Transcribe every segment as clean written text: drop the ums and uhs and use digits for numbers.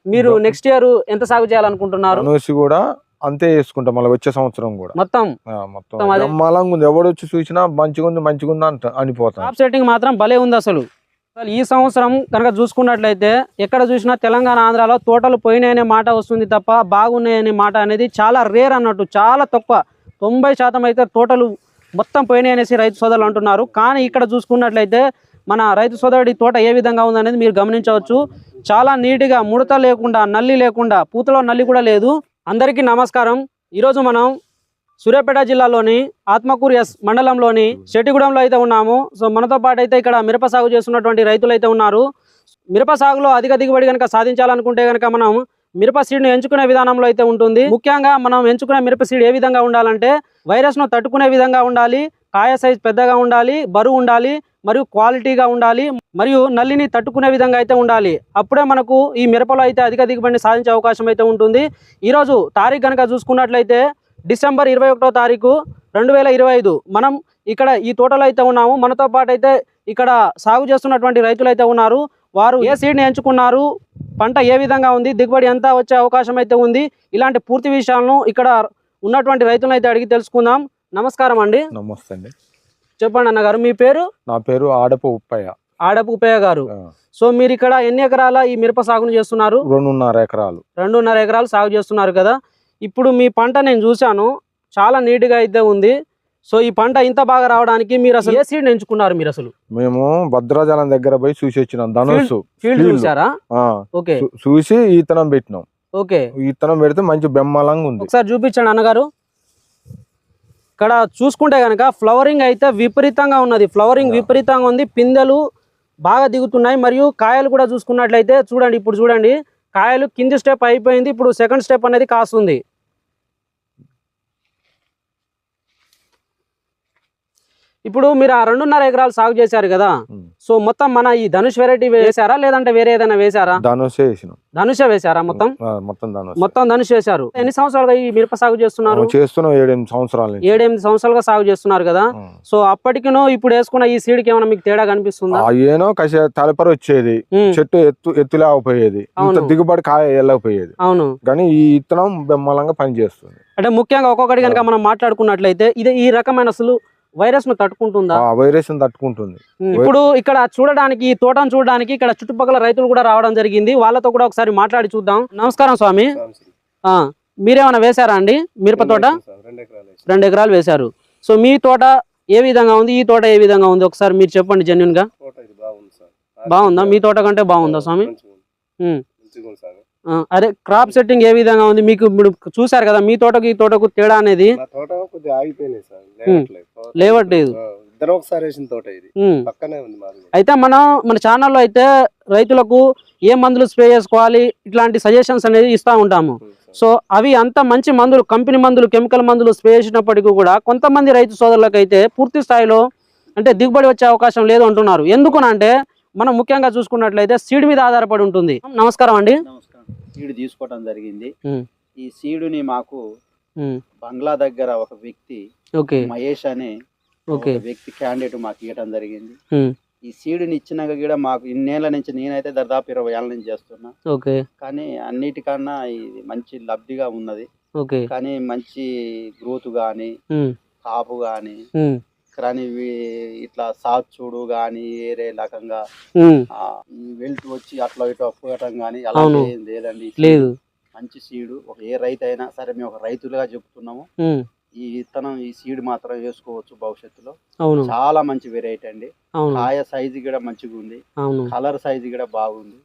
మీరు next year ఎంత సాగు చేయాలనుకుంటున్నారు? ధనుష్ కూడా అంతే వేసుకుంటాం మళ్ళీ వచ్చే సంవత్సరం కూడా మొత్తం బ్రహ్మాండంగా ఉంది. ఎవడు వచ్చి చూసినా మంచిగా ఉంది అనిపోతాం. క్రాప్ సెట్టింగ్ మాత్రం భలే ఉంది. అసలు ఈ సంవత్సరం కనుక చూసుకున్నట్లయితే ఎక్కడ చూసినా తెలంగాణ ఆంధ్రాలో తోటలు పోయినాయనే మాట వస్తుంది తప్ప బాగున్నాయనే మాట అనేది చాలా రేర్ అన్నట్టు, చాలా తక్కువ. 90% అయితే తోటలు మొత్తం పోయినాయి అనేసి రైతు సోదరులు అంటున్నారు. కానీ ఇక్కడ చూసుకున్నట్లయితే మన రైతు సోదరుడి తోట ఏ విధంగా ఉందనేది మీరు గమనించవచ్చు. చాలా నీట్గా, ముడత లేకుండా, నల్లి లేకుండా, పూతలో నల్లి కూడా లేదు. అందరికీ నమస్కారం. ఈరోజు మనం సూర్యాపేట జిల్లాలోని ఆత్మకూరు ఎస్ మండలంలోని శెట్టిగూడెంలో అయితే ఉన్నాము. సో మనతో పాటు అయితే ఇక్కడ మిరప సాగు చేస్తున్నటువంటి రైతులు అయితే ఉన్నారు. మిరప సాగులో అధిక దిగుబడి కనుక సాధించాలనుకుంటే కనుక మనం మిరప సీడ్ను ఎంచుకునే విధానంలో అయితే ఉంటుంది. ముఖ్యంగా మనం ఎంచుకునే మిరప సీడ్ ఏ విధంగా ఉండాలంటే వైరస్ను తట్టుకునే విధంగా ఉండాలి, కాయ సైజ్ పెద్దగా ఉండాలి, బరువు ఉండాలి, మరియు క్వాలిటీగా ఉండాలి, మరియు నల్లిని తట్టుకునే విధంగా అయితే ఉండాలి. అప్పుడే మనకు ఈ మిరపలో అయితే అధిక దిగుబడిని సాధించే అవకాశం అయితే ఉంటుంది. ఈరోజు తారీఖు కనుక చూసుకున్నట్లయితే డిసెంబర్ 21వ తారీఖు 2025. మనం ఇక్కడ ఈ తోటలో అయితే ఉన్నాము. మనతో పాటు అయితే ఇక్కడ సాగు చేస్తున్నటువంటి రైతులు అయితే ఉన్నారు. వారు ఏ సీడ్ని ఎంచుకున్నారు, పంట ఏ విధంగా ఉంది, దిగుబడి ఎంత వచ్చే అవకాశం అయితే ఉంది, ఇలాంటి పూర్తి విషయాలను ఇక్కడ ఉన్నటువంటి రైతులను అయితే అడిగి తెలుసుకుందాం. నమస్కారం అండి. నమస్తే అండి. చెప్పండి అన్నగారు, మీ పేరు? నా పేరు ఆడపు ఉప్పయ్య. ఆడపు ఉప్పయ్య గారు. సో మీరు ఇక్కడ ఎన్ని ఎకరాల ఈ మిరప సాగును చేస్తున్నారు? 2.5 ఎకరాలు. 2.5 ఎకరాలు సాగు చేస్తున్నారు కదా. ఇప్పుడు మీ పంట నేను చూశాను, చాలా నీట్గా అయితే ఉంది. సో ఈ పంట ఇంత బాగా రావడానికి మీరు అసలు ఏ సీడ్ ఎంచుకున్నారు? మీరు అసలు మేము భద్రాచలం దగ్గర పోయి చూసి వచ్చినాం. ధనుష్ ఫీల్డ్ చూసారా? ఓకే, చూసి ఈతనం పెట్టినాం. ఓకే, ఈతనం పెడితే మంచి బ్రహ్మాండంగా ఉంది. ఒకసారి చూపించండి అన్నగారు. ఇక్కడ చూసుకుంటే కనుక ఫ్లవరింగ్ అయితే విపరీతంగా ఉన్నది. ఫ్లవరింగ్ విపరీతంగా ఉంది, పిందెలు బాగా దిగుతున్నాయి. మరియు కాయలు కూడా చూసుకున్నట్లయితే చూడండి, ఇప్పుడు చూడండి, కాయలు కింది స్టెప్ అయిపోయింది, ఇప్పుడు సెకండ్ స్టెప్ అనేది కాస్తుంది. ఇప్పుడు మీరు ఆ 2.5 ఎకరాలు సాగు చేశారు కదా. సో మొత్తం మన ఈ ధనుష్ వెరైటీ వేసారా లేదంటే వేరే ఏదైనా వేసారా? ధనుషే వేసారా? మొత్తం ధనుష్ వేశారు. ఎన్ని సంవత్సరాలుగా ఈ మిరప సాగు చేస్తున్నారు? 7-8 సంవత్సరాలు. 7-8 సంవత్సరాలుగా సాగు చేస్తున్నారు కదా. సో అప్పటికిను ఇప్పుడు వేసుకున్న ఈ సీడ్ కి ఏమైనా మీకు తేడా కనిపిస్తుందా? ఏనో తలపరి వచ్చేది, చెట్టు ఎత్తులేకపోయేది, దిగుబడి కాయ వెళ్ళకపోయేది. అవును, కానీ ఈ ఇత్తనం బ్రహ్మాండంగా పనిచేస్తుంది. అంటే ముఖ్యంగా ఒక్కొక్కటి కనుక మనం మాట్లాడుకున్నట్లయితే ఇది ఈ రకమైన అసలు వైరస్ ను తట్టుకుంటుందా? వైరస్ తట్టుకుంటుంది. ఇప్పుడు ఇక్కడ చూడడానికి, ఈ తోటను చూడడానికి ఇక్కడ చుట్టుపక్కల రైతులు కూడా రావడం జరిగింది. వాళ్ళతో కూడా ఒకసారి మాట్లాడి చూద్దాం. నమస్కారం స్వామి. మీరేమైనా వేసారా అండి మిరప తోట? 2 ఎకరాలు వేశారు. సో మీ తోట ఏ విధంగా ఉంది, ఈ తోట ఏ విధంగా ఉంది, ఒకసారి మీరు చెప్పండి జెన్యూన్ గా. బాగుందా? మీ తోట కంటే బాగుందా స్వామి? అదే క్రాప్ సెట్టింగ్ ఏ విధంగా ఉంది మీకు? ఇప్పుడు చూసారు కదా, మీ తోటకు ఈ తోటకు తేడా అనేది లేవట్లేదు. అయితే మన ఛానల్లో అయితే రైతులకు ఏ మందులు స్ప్రే చేసుకోవాలి ఇట్లాంటి సజెషన్స్ అనేది ఇస్తా ఉంటాము. సో అవి అంత మంచి మందులు, కంపెనీ మందులు, కెమికల్ మందులు స్ప్రే చేసినప్పటికీ కూడా కొంతమంది రైతు సోదరులకు అయితే పూర్తి స్థాయిలో అంటే దిగుబడి వచ్చే అవకాశం లేదు అంటున్నారు. ఎందుకనంటే మనం ముఖ్యంగా చూసుకున్నట్లయితే సీడ్ మీద ఆధారపడి ఉంటుంది. నమస్కారం అండి. సీడ్ తీసుకోవడం జరిగింది. ఈ సీడుని మాకు బంగ్లా దగ్గర ఒక వ్యక్తి మహేష్ అనే వ్యక్తి క్యాండిడేట్ మాకు ఇవ్వడం జరిగింది. ఈ సీడుని ఇచ్చినాక కూడా మాకు ఇన్నేళ్ల నుంచి, నేనైతే దాదాపు 20 ఏళ్ళ నుంచి చేస్తున్నా. కానీ అన్నిటికన్నా ఇది మంచి లబ్ధిగా ఉన్నది. కానీ మంచి గ్రోత్ గాని, కాపు గాని, కానీ ఇట్లా సాచుడు గాని వేరే రకంగా వెళ్తూ వచ్చి అట్లా ఇట్లా పోయటం గానీ అలా లేదండి. లేదు, మంచి సీడు. ఏ రైతు అయినా సరే, మేము ఒక రైతులుగా చెప్తున్నాము, ఈ విత్తనం, ఈ సీడ్ మాత్రం వేసుకోవచ్చు భవిష్యత్తులో. చాలా మంచి వెరైటీ అండి. కాయ సైజు కూడా మంచిగా ఉంది, కలర్ సైజు కూడా బాగుంది.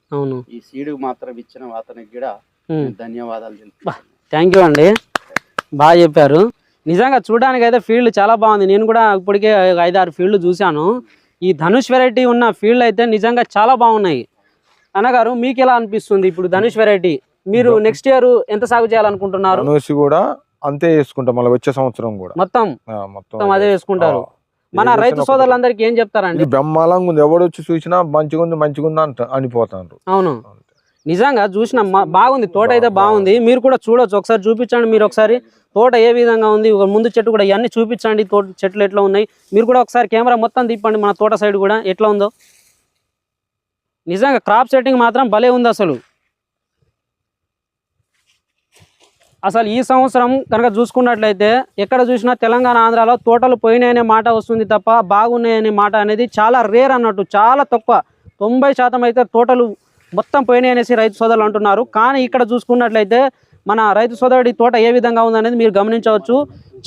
ఈ సీడ్ మాత్రం ఇచ్చిన అతనికి కూడా ధన్యవాదాలు తెలుపుతున్నాను. థ్యాంక్ యూ అండి, బాగా చెప్పారు. నిజంగా చూడడానికి అయితే ఫీల్డ్ చాలా బాగుంది. నేను కూడా ఇప్పటికే 5-6 ఫీల్డ్ చూశాను. ఈ ధనుష్ వెరైటీ ఉన్న ఫీల్డ్ అయితే నిజంగా చాలా బాగున్నాయి. అన్నగారు, మీకు ఎలా అనిపిస్తుంది ఇప్పుడు ధనుష్ వెరైటీ? మీరు నెక్స్ట్ ఇయర్ ఎంత సాగు చేయాలనుకుంటున్నారు? ధనుష్ కూడా అంతే వేసుకుంటాం మళ్ళీ వచ్చే సంవత్సరం కూడా మొత్తం అదే వేసుకుంటారు. మన రైతు సోదరులందరికీ ఏం చెప్తారండి? బ్రహ్మాండంగా ఉంది, ఎవడు వచ్చి చూసినా మంచిగా ఉంది అనిపోతారు. అవును, నిజంగా చూసిన బాగుంది, తోట అయితే బాగుంది. మీరు కూడా చూడొచ్చు, ఒకసారి చూపించండి. మీరు ఒకసారి తోట ఏ విధంగా ఉంది, ముందు చెట్టు కూడా ఇవన్నీ చూపించండి. తోట చెట్లు ఎట్లా ఉన్నాయి మీరు కూడా ఒకసారి కెమెరా మొత్తం తిప్పండి, మన తోట సైడ్ కూడా ఎట్లా ఉందో. నిజంగా క్రాప్ సెట్టింగ్ మాత్రం భలే ఉంది. అసలు అసలు ఈ సంవత్సరం కనుక చూసుకున్నట్లయితే ఎక్కడ చూసినా తెలంగాణ ఆంధ్రాలో తోటలు పోయినాయనే మాట వస్తుంది తప్ప బాగున్నాయనే మాట అనేది చాలా రేర్ అన్నట్టు, చాలా తక్కువ. 90% అయితే తోటలు మొత్తం పోయినాయి అనేసి రైతు సోదరులు అంటున్నారు. కానీ ఇక్కడ చూసుకున్నట్లయితే మన రైతు సోదరుడి తోట ఏ విధంగా ఉందనేది మీరు గమనించవచ్చు.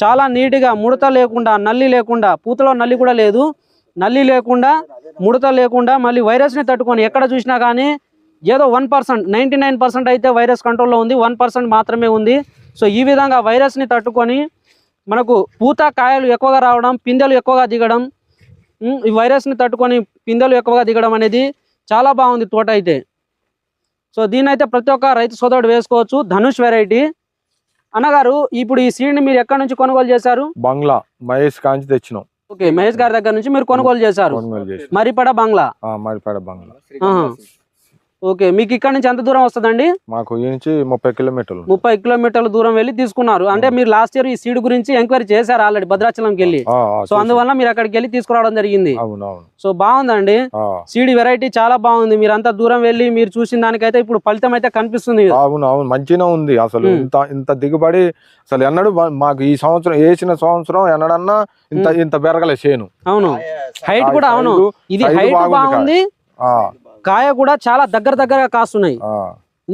చాలా నీట్గా, ముడత లేకుండా, నల్లి లేకుండా, పూతలో నల్లి కూడా లేదు, నల్లి లేకుండా, ముడత లేకుండా, మళ్ళీ వైరస్ని తట్టుకొని ఎక్కడ చూసినా కానీ ఏదో 1%, 99% అయితే వైరస్ కంట్రోల్లో ఉంది, 1% మాత్రమే ఉంది. సో ఈ విధంగా వైరస్ని తట్టుకొని మనకు పూత కాయలు ఎక్కువగా రావడం, పిందెలు ఎక్కువగా దిగడం, ఈ వైరస్ని తట్టుకొని పిందెలు ఎక్కువగా దిగడం అనేది చాలా బాగుంది తోట అయితే. సో దీన్ని అయితే ప్రతి ఒక్క రైతు సోదరుడు వేసుకోవచ్చు. ధనుష్ వెరైటీ. అన్నగారు, ఇప్పుడు ఈ సీడ్ని మీరు ఎక్కడి నుంచి కొనుగోలు చేశారు? బంగ్లా మహేష్ కాంచి తెచ్చినాం. ఓకే, మహేష్ గారి దగ్గర నుంచి మీరు కొనుగోలు చేశారు. మరిపడ బంగ్లా. మరిపడ బంగ్లా. ఓకే, మీకు ఇక్కడ నుంచి ఎంత దూరం వస్తుందండి? మాకు ఈ నుంచి 30 కిలోమీటర్లు. 30 కిలోమీటర్ల దూరం వెళ్ళి తీసుకున్నారు. అంటే మీరు లాస్ట్ ఇయర్ ఈ సీడ్ గురించి ఎంక్వైరీ చేశారు ఆల్రెడీ భద్రాచలంకి వెళ్ళి. సో అందువల్ల మీరు అక్కడికి వెళ్ళి తీసుకురావడం జరిగింది. సో బాగుందండి, సీడ్ వెరైటీ చాలా బాగుంది. మీరు అంత దూరం వెళ్ళి మీరు చూసిన దానికైతే ఇప్పుడు ఫలితం అయితే కనిపిస్తుంది. అవును, మంచిగా ఉంది. అసలు ఇంత దిగుబడి అసలు ఎన్నడూ మాకు ఈ సంవత్సరం వేసిన సంవత్సరం ఎన్నడన్నా ఇంత పెరగలే చేను. అవును, హైట్ కూడా. అవును, ఇది హైట్ బాగుంది, కాయ కూడా చాలా దగ్గరగా కాస్తున్నాయి.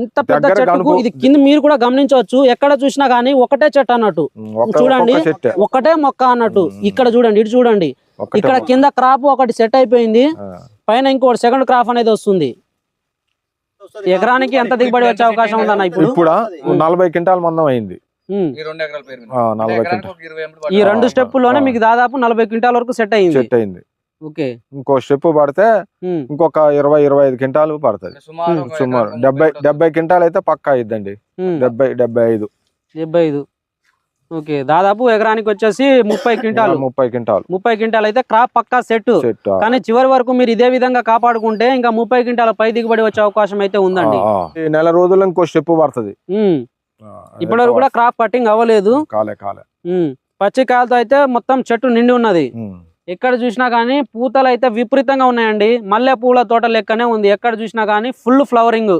ఇంత పెద్ద చెట్టుకు ఇది కింద మీరు కూడా గమనించవచ్చు. ఎక్కడ చూసినా గానీ ఒకటే చెట్టు అన్నట్టు, చూడండి, ఒకటే మొక్క అన్నట్టు. ఇక్కడ చూడండి, ఇటు చూడండి, ఇక్కడ కింద క్రాప్ ఒకటి సెట్ అయిపోయింది, పైన ఇంకోటి సెకండ్ క్రాప్ అనేది వస్తుంది. ఎకరానికి ఎంత దిగుబడి వచ్చే అవకాశం ఉందన్న? ఇప్పుడు 40 క్వింటాల మందం అయింది. ఈ 2 స్టెప్పుల్లోనే మీకు దాదాపు 40 క్వింటాల వరకు సెట్ అయింది. ఓకే, ఇంకో స్టెప్ పడితే ఇంకొక 20-25 క్వింటాలు పడుతుంది. సుమారు 70 క్వింటాలు అయితే పక్కా అయిద్దండి. 75. ఓకే, దాదాపు ఎకరానికి వచ్చేసి 30 క్వింటాలు అయితే క్రాప్ పక్కా సెట్. కానీ చివరి వరకు మీరు ఇదే విధంగా కాపాడుకుంటే ఇంకా 30 క్వింటాల పై దిగుబడి వచ్చే అవకాశం అయితే ఉందండి. ఈ నెల రోజుల్లో ఇంకో స్టెప్ పడుతుంది. ఇప్పటి వరకు కూడా క్రాప్ కటింగ్ అవ్వలేదు. పచ్చి కాయలతో అయితే మొత్తం చెట్టు నిండి ఉన్నది. ఎక్కడ చూసినా కానీ పూతలు అయితే విపరీతంగా ఉన్నాయండి. మల్లె పూల తోట లెక్కనే ఉంది. ఎక్కడ చూసినా కానీ ఫుల్ ఫ్లవరింగ్.